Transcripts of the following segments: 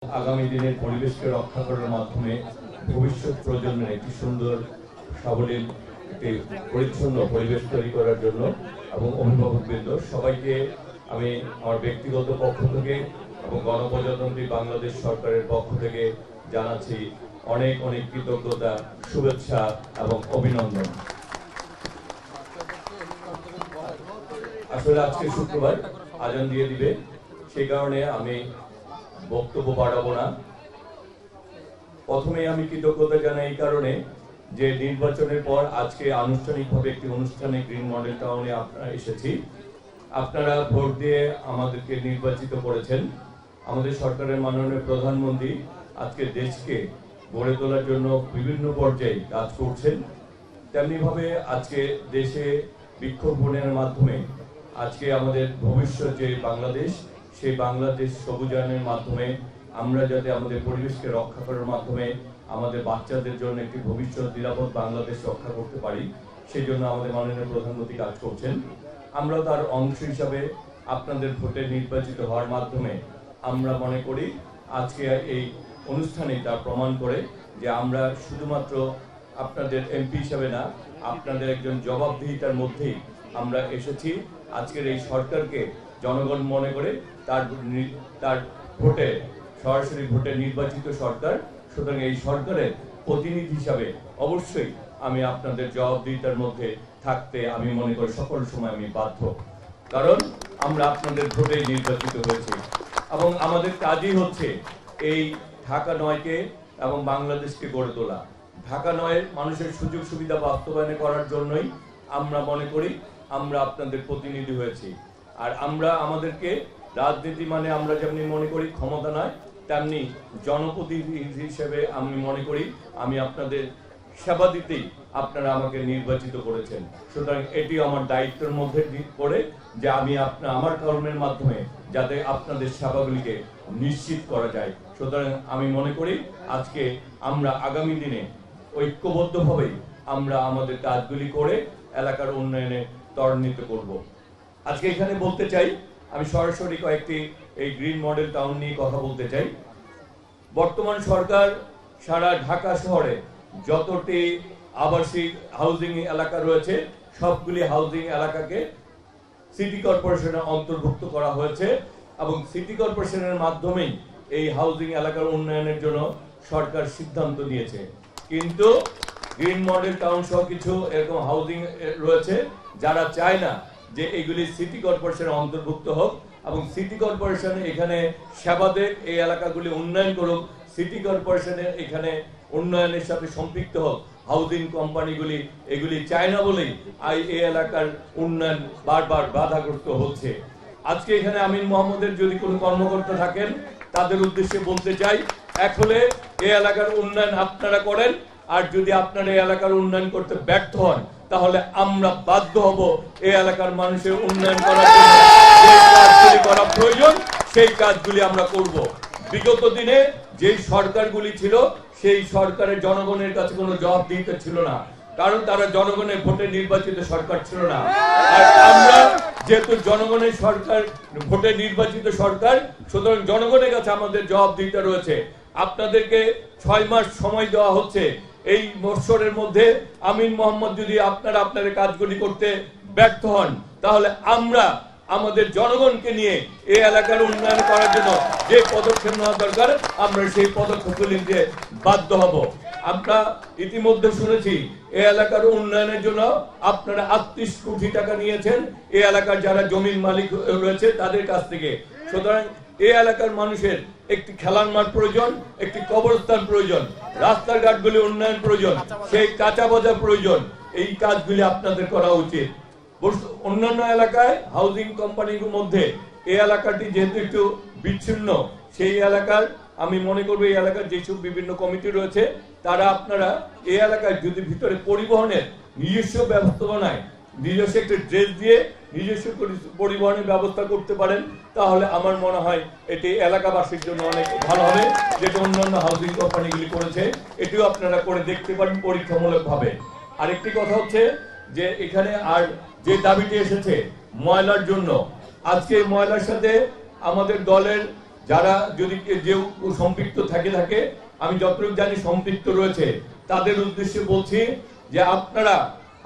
আগামী দিনের পরিবেশকে রক্ষা করার মাধ্যমে ভবিষ্যৎ প্রজন্মের একটি সুন্দর সাবলীল একটি পরিচ্ছন্ন পরিবেশ তৈরি করার জন্য এবং অভিভাবকবৃন্দ সবাইকে আমি আমার ব্যক্তিগত পক্ষ থেকে এবং গণপ্রজাতন্ত্রী বাংলাদেশ সরকারের পক্ষ থেকে জানাচ্ছি অনেক অনেক কৃতজ্ঞতা, শুভেচ্ছা এবং অভিনন্দন। আসলে আজকে শুক্রবার আজান দিয়ে দিবে, সেই কারণে আমি বক্তব্য বাড়াবো না। প্রথমে আমি কৃতজ্ঞতা জানাই এই কারণে যে নির্বাচনের পর আজকে আনুষ্ঠানিকভাবে একটি অনুষ্ঠানে গ্রিন মডেল টাউনে আপনারা এসেছি। আপনারা ভোট দিয়ে আমাদেরকে নির্বাচিত করেছেন। আমাদের সরকারের মাননীয় প্রধানমন্ত্রী আজকে দেশকে গড়ে তোলার জন্য বিভিন্ন পর্যায়ে কাজ করছেন। তেমনিভাবে আজকে দেশে বৃক্ষরোপণের মাধ্যমে আজকে আমাদের ভবিষ্যৎ যে বাংলাদেশ, সেই বাংলাদেশ সবুজায়নের মাধ্যমে আমরা যাতে আমাদের পরিবেশকে রক্ষা করার মাধ্যমে আমাদের বাচ্চাদের জন্য একটি ভবিষ্যৎ নিরাপদ বাংলাদেশ রক্ষা করতে পারি, সেই জন্য আমাদের মাননীয় প্রধানমন্ত্রী কাজ করছেন। আমরা তার অংশ হিসাবে আপনাদের ভোটে নির্বাচিত হওয়ার মাধ্যমে আমরা মনে করি আজকে এই অনুষ্ঠানে তা প্রমাণ করে যে আমরা শুধুমাত্র আপনাদের এমপি হিসাবে না, আপনাদের একজন জবাবদিহিতার মধ্যেই আমরা এসেছি। আজকের এই সরকারকে জনগণ মনে করে তার ভোটে সরাসরি ভোটে নির্বাচিত সরকার, সুতরাং এই সরকারের প্রতিনিধি হিসাবে অবশ্যই আমি আপনাদের জবাবদিহিতার মধ্যে থাকতে আমি মনে করি সকল সময় আমি বাধ্য, কারণ আমরা আপনাদের ভোটে নির্বাচিত হয়েছি এবং আমাদের কাজই হচ্ছে এই ঢাকা ৯কে এবং বাংলাদেশকে গড়ে তোলা। ঢাকা ৯ মানুষের সুযোগ সুবিধা বাস্তবায়ন করার জন্যই আমরা মনে করি আমরা আপনাদের প্রতিনিধি হয়েছি। আর আমরা আমাদেরকে রাজনীতি মানে আমরা যেমনি মনে করি ক্ষমতা নয়, তেমনি জনপ্রতিনিধি হিসেবে আমি মনে করি আমি আপনাদের সেবা দিতেই আপনারা আমাকে নির্বাচিত করেছেন। সুতরাং এটি আমার দায়িত্বের মধ্যে পড়ে যে আমি আমার কর্মের মাধ্যমে যাতে আপনাদের সেবাগুলিকে নিশ্চিত করা যায়। সুতরাং আমি মনে করি আজকে আমরা আগামী দিনে ঐক্যবদ্ধভাবে আমরা আমাদের কাজগুলি করে এলাকার উন্নয়নে ত্বরান্বিত করব। আজকে এখানে বলতে চাই, আমি সরাসরি কয়েকটি এই গ্রিন মডেল টাউন নিয়ে কথা বলতে চাই। বর্তমান সরকার সারা ঢাকা শহরে যতটি আবাসিক হাউজিং এলাকা রয়েছে সবগুলি হাউজিং এলাকাকে সিটি কর্পোরেশনের অন্তর্ভুক্ত করা হয়েছে এবং সিটি কর্পোরেশনের মাধ্যমেই এই হাউজিং এলাকার উন্নয়নের জন্য সরকার সিদ্ধান্ত নিয়েছে। কিন্তু গ্রিন মডেল টাউন সহ কিছু এরকম হাউজিং রয়েছে যারা চায় না যে এগুলি সিটি কর্পোরেশনের অন্তর্ভুক্ত হোক এবং সিটি কর্পোরেশন এখানে সেবা দেয়, এই এলাকাগুলি উন্নয়ন করুক, সিটি কর্পোরেশনের এখানে উন্নয়নের সাথে সম্পৃক্ত হোক। হাউজিং কোম্পানিগুলি এগুলি চায় না বলেই এই এলাকার উন্নয়ন বারবার বাধাগ্রস্ত হচ্ছে। আজকে এখানে আমিন মোহাম্মদের যদি কোনো কর্মকর্তা থাকেন তাদের উদ্দেশ্যে বলতে চাই, এক হলে এই এলাকার উন্নয়ন আপনারা করেন, আর যদি আপনারা এই এলাকার উন্নয়ন করতে ব্যর্থ হন তাহলে আমরা বাধ্য হব এই এলাকার মানুষের উন্নয়ন করার জন্য যে কাজগুলি করা প্রয়োজন সেই কাজগুলি আমরা করব। বিগত দিনে যেই সরকারগুলি ছিল সেই সরকারের জনগণের কাছে কোনো জবাবদিহিতা ছিল না, কারণ তারা জনগণের ভোটে নির্বাচিত সরকার ছিল না। আর আমরা যেহেতু জনগণের সরকার, ভোটে নির্বাচিত সরকার, সুতরাং জনগণের কাছে আমাদের জবাবদিহিতা রয়েছে। আপনাদেরকে 6 মাস সময় দেওয়া হচ্ছে। এই বছরের মধ্যে আমিন মোহাম্মদ যদি আপনারা আপনাদের কাজগুলি করতে ব্যর্থ হন তাহলে আমরা আমাদের জনগণকে নিয়ে এই এলাকার উন্নয়ন করার জন্য যে পদক্ষেপ নেওয়া দরকার আমরা সেই পদক্ষেপগুলি নিতে বাধ্য হব। আমরা ইতিমধ্যে শুনেছি এই এলাকার উন্নয়নের জন্য আপনারা 38 কোটি টাকা নিয়েছেন এই এলাকার যারা জমির মালিক রয়েছে তাদের কাছ থেকে। সুতরাং এই এলাকার মানুষের একটি খেলার মাঠ প্রয়োজন, একটি কবরস্থান প্রয়োজন, রাস্তাঘাটগুলি উন্নয়ন প্রয়োজন, সেই কাঁচা বাজার প্রয়োজন। এই কাজগুলি আপনাদের করা উচিত। অন্যান্য এলাকায় হাউজিং কোম্পানির মধ্যে এই এলাকাটি যেহেতু একটু বিচ্ছিন্ন, সেই এলাকার আমি মনে করবো এই এলাকার যেসব বিভিন্ন কমিটি রয়েছে তারা আপনারা এই এলাকায় যদি ভিতরে পরিবহনের নিজস্ব ব্যবস্থাপনায় নিজস্ব একটা ড্রেস দিয়ে নিজস্ব পরিবহনের ব্যবস্থা করতে পারেন তাহলে আমার মনে হয় এটি এলাকাবাসীর জন্য অনেক ভালো হবে, যেটা অন্যান্য হাউজিং কোম্পানিগুলি করেছে। এটিও আপনারা করে দেখতে পারেন পরীক্ষামূলক ভাবে। আরেকটি কথা হচ্ছে যে এখানে আর যে দাবিটি এসেছে ময়লার জন্য, আজকে ময়লার সাথে আমাদের দলের যারা যদি কেউ সম্পৃক্ত থাকে আমি যতটুকু জানি সম্পৃক্ত রয়েছে, তাদের উদ্দেশ্যে বলছি যে আপনারা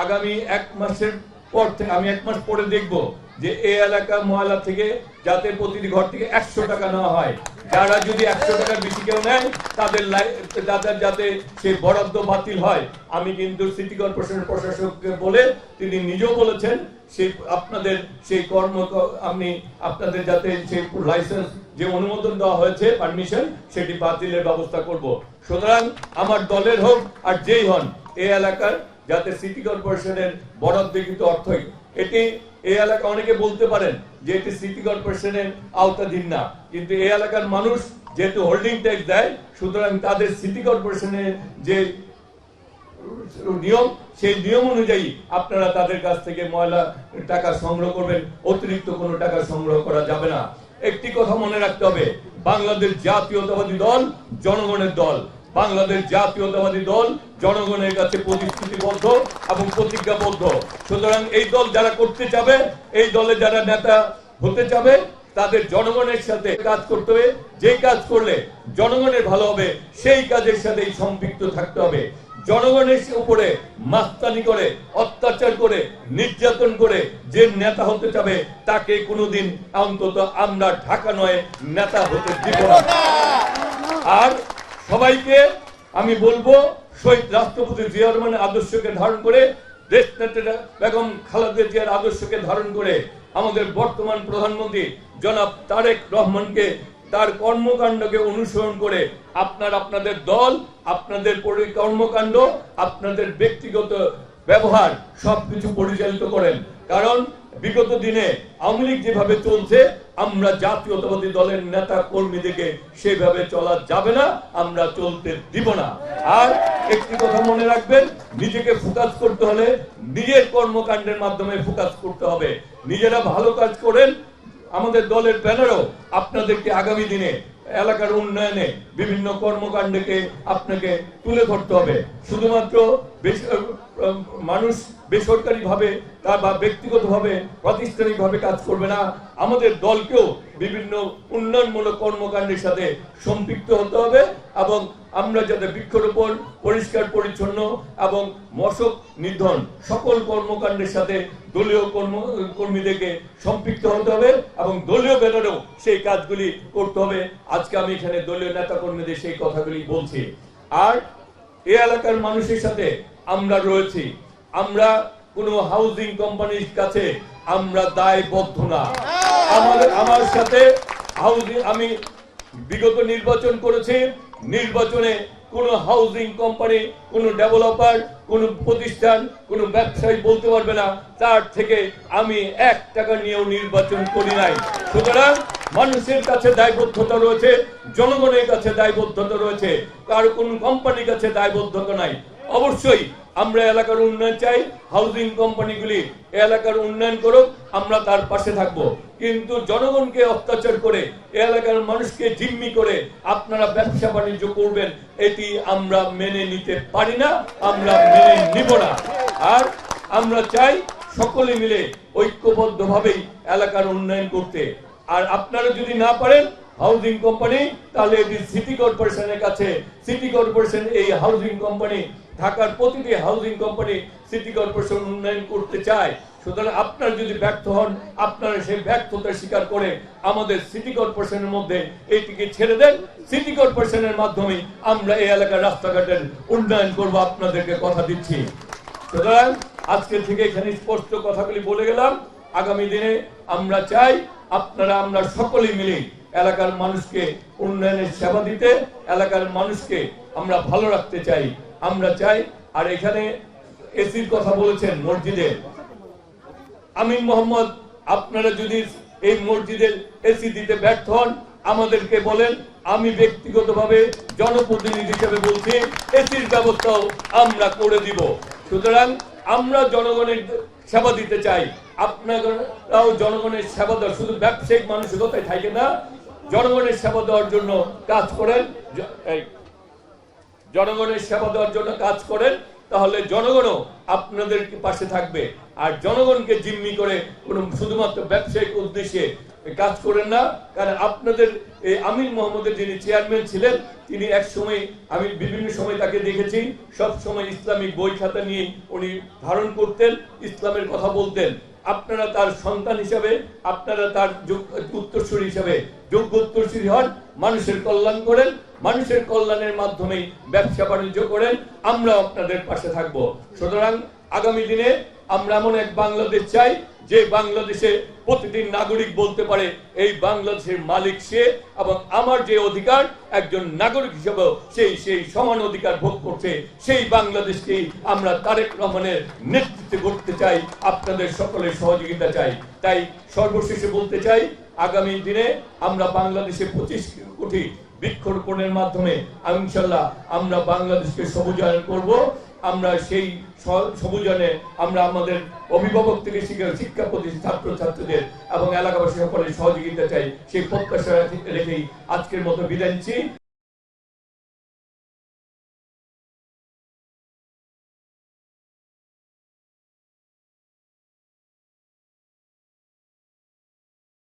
আগামী 1 মাসের পর থেকে, আমি 1 মাস পরে দেখব যে এই এলাকা মহল্লা থেকে যাতে প্রতিটি ঘর থেকে 100 টাকা নেওয়া হয়। যারা যদি 100 টাকার বেশি কেউ নেয় তাদের যাতে সেই বরাদ্দ বাতিল হয়। আমি কিন্তু সিটি কর্পোরেশনের প্রশাসককে বলে, তিনি নিজেও বলেছেন সেই আপনাদের সেই আপনাদের যাতে সেই লাইসেন্স যে অনুমোদন দেওয়া হয়েছে পারমিশন, সেটি বাতিলের ব্যবস্থা করব। সুতরাং আমার দলের হোক আর যেই হন, এই এলাকার যাতে সিটি কর্পোরেশনের বরাদ্দকৃত অর্থই, এটি এই এলাকা অনেকে বলতে পারেন যে এটি সিটি কর্পোরেশনের আওতাধীন না, কিন্তু এই এলাকার মানুষ যেহেতু হোল্ডিং ট্যাক্স দেয়, সুতরাং তাদের সিটি কর্পোরেশনের যে নিয়ম, সেই নিয়ম অনুযায়ী আপনারা তাদের কাছ থেকে ময়লা টাকা সংগ্রহ করবেন, অতিরিক্ত কোনো টাকা সংগ্রহ করা যাবে না। একটি কথা মনে রাখতে হবে, বাংলাদেশ জাতীয়তাবাদী দল জনগণের দল। বাংলাদেশ জাতীয়তাবাদী দল জনগণের কাছে প্রতিশ্রুতিবদ্ধ এবং প্রতিজ্ঞাবদ্ধ। সুতরাং এই দল যারা করতে চাবে, এই দলে যারা নেতা হতে চাবে, তাদের জনগণের সাথে কাজ করতে হবে। যে কাজ করলে জনগণের ভালো হবে, সেই কাজের সাথে সম্পৃক্ত থাকতে হবে। জনগণের উপরে মাস্তানি করে, অত্যাচার করে, নির্যাতন করে যে নেতা হতে চাবে, তাকে কোনোদিন অন্তত আমরা ঢাকা নয় নেতা হতে দিব না। আর সবাইকে আমি বলবো, শহীদ রাষ্ট্রপতি জিয়া রহমানের আদর্শকে ধারণ করে, দেশনেত্রী বেগম খালেদা জিয়ার আদর্শকে ধারণ করে, আমাদের বর্তমান প্রধানমন্ত্রী জনাব তারেক রহমানকে, তার কর্মকাণ্ডকে অনুসরণ করে আপনারা আপনাদের দল, আপনাদের কর্মকাণ্ড, আপনাদের ব্যক্তিগত ব্যবহার সবকিছু পরিচালিত করেন। কারণ বিগত দিনে আওয়ামী লীগ যেভাবে চলছে, আমরা জাতীয়তাবাদী দলের নেতা কর্মীদেরকে সেভাবে চলা যাবে না, আমরা চলতে দিব না। আর একটি কথা মনে রাখবেন, নিজেকে ফোকাস করতে হলে নিজের কর্মকাণ্ডের মাধ্যমে ফোকাস করতে হবে। নিজেরা ভালো কাজ করেন, আমাদের দলের ব্যানারও আপনাদেরকে আগামী দিনে এলাকার উন্নয়নে বিভিন্ন কর্মকাণ্ডকে আপনাকে তুলে ধরতে হবে। শুধুমাত্র মানুষ বেসরকারি ভাবে বা ব্যক্তিগত ভাবে, প্রাতিষ্ঠানিক ভাবে কাজ করবে না, আমাদের দলকেও বিভিন্ন উন্নয়নমূলক কর্মকাণ্ডের সাথে সম্পৃক্ত হতে হবে। এবং আমরা যাতে বৃক্ষরোপণ, পরিষ্কার পরিচ্ছন্ন এবং মশক নিধন সকল কর্মকাণ্ডের সাথে দলীয় কর্মীদেরকে সম্পৃক্ত হতে হবে এবং দলীয় ব্যানারেও সেই কাজগুলি করতে হবে। আজকে আমি এখানে দলীয় নেতা কর্মীদের সেই কথাগুলি বলছি। আর এই এলাকার মানুষের সাথে আমরা রয়েছি, আমরা কোনো হাউজিং কোম্পানির কাছে আমরা দায়বদ্ধ না। আমার সাথে হাউজিং, আমি বিগত নির্বাচন করেছি, নির্বাচনে কোন হাউজিং কোম্পানি, কোন ডেভেলপার, কোন প্রতিষ্ঠান, কোন ব্যবসায়ী বলতে পারবে না তার থেকে আমি 1 টাকা নিয়েও নির্বাচন করি নাই। সুতরাং মানুষের কাছে দায়বদ্ধতা রয়েছে, জনগণের কাছে দায়বদ্ধতা রয়েছে, কার কোন কোম্পানির কাছে দায়বদ্ধতা নাই। অবশ্যই আমরা এলাকার উন্নয়ন চাই, হাউজিং কোম্পানিগুলি এলাকার উন্নয়ন করুক, আমরা তার পাশে থাকব। কিন্তু জনগণকে অত্যাচার করে, এলাকার মানুষকে জিম্মি করে আপনারা ব্যবসা বাণিজ্য করবেন, এটি আমরা মেনে নিতে পারি না, আমরা মেনে নিব না। আর আমরা চাই সকলে মিলে ঐক্যবদ্ধভাবেই এলাকার উন্নয়ন করতে। আর আপনারা যদি না পারেন হাউজিং কোম্পানি, তাহলে এটি সিটি কর্পোরেশনের কাছে, সিটি কর্পোরেশন এই হাউজিং কোম্পানি, ঢাকার প্রতিটি হাউজিং কোম্পানি সিটি কর্পোরেশন উন্নয়ন করতে চায়। সুতরাং আপনারা যদি ব্যর্থ হন, আপনারা সেই ব্যর্থতা স্বীকার করে আমাদের সিটি কর্পোরেশনের মধ্যে এইটিকে ছেড়ে দেন। সিটি কর্পোরেশনের মাধ্যমে আমরা এই এলাকার রাস্তাঘাটের উন্নয়ন করব, আপনাদেরকে কথা দিচ্ছি। সুতরাং আজকে থেকে এখানে স্পষ্ট কথাগুলি বলে গেলাম। আগামী দিনে আমরা চাই আমরা সকলেই মিলে এলাকার মানুষকে উন্নয়নের সেবা দিতে, এলাকার মানুষকে আমরা ভালো রাখতে চাই, আমরা চাই। আর এখানে এসির কথা বলেছেন মসজিদে, আমিন মোহাম্মদ, আপনারা যদি এই মসজিদের এসি দিতে ব্যর্থ হন আমাদেরকে বলেন, আমি ব্যক্তিগতভাবে জনপ্রতিনিধি হিসেবে বলছি এসির ব্যবস্থাও আমরা করে দিব। সুতরাং আমরা জনগণের সেবা দিতে চাই, আপনারাও জনগণের সেবা দেওয়া, শুধু ব্যবসায়িক মানসিকতায় থাকে না, জনগণের সেবা দেওয়ার জন্য কাজ করেন, জনগণের সেবা দেওয়ার জন্য কাজ করেন, তাহলে জনগণও আপনাদের পাশে থাকবে। আর জনগণকে জিম্মি করে কোন শুধুমাত্র ব্যবসায়িক উদ্দেশ্যে কাজ করেন না। কারণ আপনাদের এই আমির মোহাম্মদের যিনি চেয়ারম্যান ছিলেন, তিনি এক সময়, আমি বিভিন্ন সময় তাকে দেখেছি, সব সময় ইসলামিক বই খাতা নিয়ে উনি ধারণ করতেন, ইসলামের কথা বলতেন। আপনারা তার সন্তান হিসাবে, আপনারা তার উত্তরসূরি হিসাবে যোগ্য উত্তরসূরি হন, মানুষের কল্যাণ করেন, মানুষের কল্যাণের মাধ্যমে ব্যবসা বাণিজ্য করেন, আমরা আপনাদের পাশে থাকব। সুতরাং আগামী দিনে আমরা এমন এক বাংলাদেশ চাই যে বাংলাদেশে প্রতিটি নাগরিক বলতে পারে এই বাংলাদেশের মালিক সে, এবং আমার যে অধিকার একজন নাগরিক হিসেবে সেই সমান অধিকার ভোগ করছে। সেই বাংলাদেশকেই আমরা তারেক রহমানের নেতৃত্বে গড়তে চাই, আপনাদের সকলের সহযোগিতা চাই। তাই সর্বশেষে বলতে চাই, আগামী দিনে আমরা বাংলাদেশে 25 কোটি বৃক্ষরোপণের মাধ্যমে ইনশাআল্লাহ আমরা বাংলাদেশকে সবুজায়ন করব। আমরা সেই সবুজায়নে আমরা আমাদের অভিভাবক থেকে শিক্ষা প্রতিষ্ঠান, ছাত্রছাত্রীদের এবং এলাকাবাসী সকলের সহযোগিতা চাই। সেই প্রত্যাশা রেখেই আজকের মতো বিদায় নিচ্ছি।